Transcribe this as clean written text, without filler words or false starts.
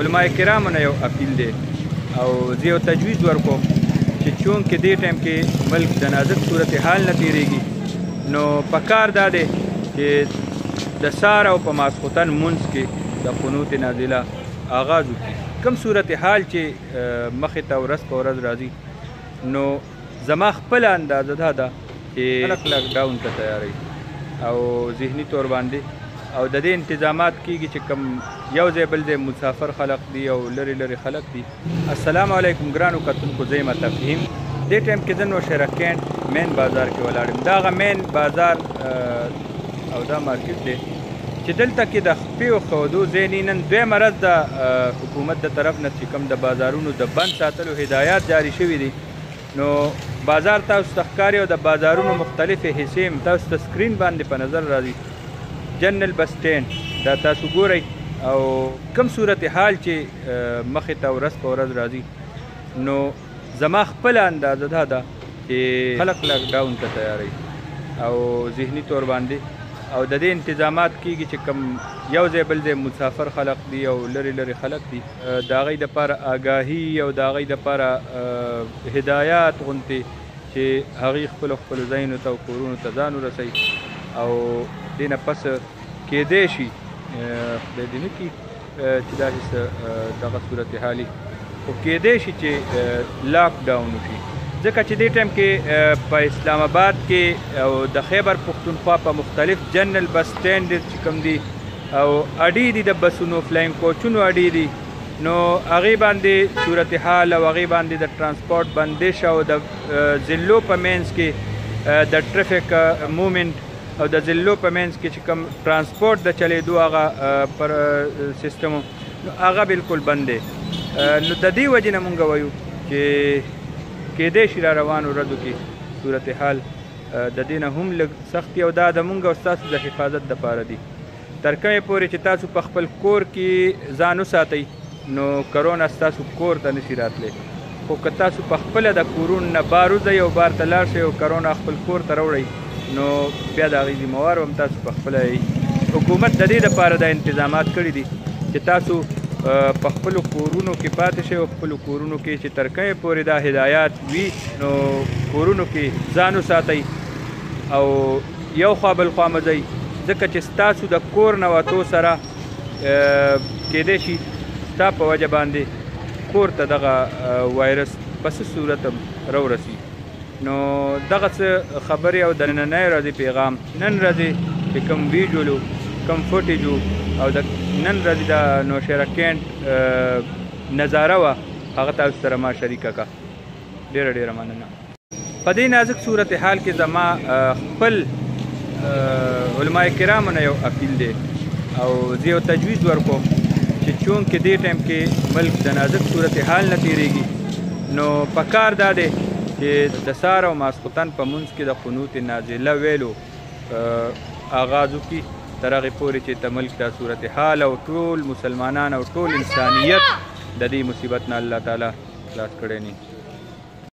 علماء کرامو نه یو اپیل دی او زه یو تجویز ورکوم چې چونکې دې ټایم کې ملک د نازک صورتحال نه تېرېږي نو پکار دا دی چې د سهار او په ماسخوتن منځ کې د قنوت نازله آغاز وکړي. کوم صورتحال چې مخې ته ورځ په ورځ راځي نو زما خپله اندازه دا ده چې خلک لاکډاون ته تیاروي او ذهني طور باندې او د دې انتظامات کېږي چې کوم یو ځای بل ځای مسافر خلق دي او لرې لرې خلق دي. السلام علیکم ګرانو کتونکو، زه یم تفهیم. دې ټایم کې زه نوشهره کینټ مین بازار کې ولاړ یم. دغه مین بازار او دا مارکیټ دی چې دلته کې د خپې او ښودو ځای نه نن دویمه ورځ د حکومت د طرف نه چې کوم د بازارونو د بند ساتلو هدایات جاري شوي دي نو بازار تاسو ته ښکاري او د بازارونو مختلفې حصې هم تاسو ته سکرین باندې په نظر راځي. جنرال بس سټینډ دا تاسو ګورئ او کوم صورتحال چې مخې ته ورځ په ورځ راځي نو زما خپله اندازه دا ده چې خلک لاکډاون ته تیاروي او ذهني طور باندې او د دې انتظامات کېږي چې کوم یو ځای بل ځای مسافر خلق دي او لرې لرې خلق دي د هغوی دپاره آګاهي او د هغوی دپاره هدایات غوندې چې هغوی خپلو ځایونو ته او کورونو ته ځان ورسوي او دې نه پس کېدی شي خدای دې نه کړي چې داسې څه دغه صورتحال وي خو کېدی شي چې لاک ډاون وشي ځکه چې دې ټایم کې په اسلام آباد کې او د خیبر پښتونخوا په مختلف جنرال بس سټینډ چې کوم دي او اډې دي د بسونو فلاینګ کوچونو اډې دي نو هغې باندې صورتحال او هغې باندې د ټرانسپورټ بندش او د ضلعو په منځ کې د ټرافیک مومنټ او د ضلعو په منځ کې چې کوم ټرانسپورټ د چلېدو هغه پر سیستم نو هغه بالکل بند دی. نو د دې وجې نه مونږ وایو چې کېدی شي را روانو ورځو کې صورتحال د دې نه هم لږ سختي او دا د مونږ او ستاسو د حفاظت دپاره دي. تر کومې پورې چې تاسو په خپل کور کې ځان وساتئ نو کرونا ستاسو کور ته نشي راتلی خو که تاسو په خپله د کورونو نه بار وځئ او بار ته لاړ شئ او کرونا خپل کور ته راوړئ نو بیا د هغې ذمهوار هم تاسو په خپله یئ. حکومت د دې دپاره دا انتظامات کړي دي چې تاسو په خپلو کورونو کې پاتې شئ او خپلو کورونو کې چې تر کومې پورې دا هدایات وي نو کورونو کې ځان وساتئ او یو خوا بل خوا مه ځئ ځکه چې ستاسو د کور نه وتو سره کېدی شي ستا په وجه باندې کور ته دغه وایرس په څه صورت هم راورسي. نو دغه څه خبرې او د نننۍ ورځې پیغام نن ورځې چې کوم ویډیو کوم فوټیج او د نن ورځې د نوشهره کینټ نظاره وه هغه تاسو سره ما شریکه کړه. ډېره ډېره مننه. په دې نازک صورتحال کې زما خپل علماء کرامو نه یو اپیل دی او زه یو تجویز ورکوم چې چونکې دې ټایم کې ملک د نازک صورتحال نه تېرېږي نو پکار دا دی چې د سهار او ماسخوتن په منځ کې د قنوت نازله ویلو آغاز وکړي تر هغې پورې چې د ملک دا صورتحال او ټول مسلمانان او ټول انسانیت د دې مصیبت نه الله تعالی خلاص کړی نه.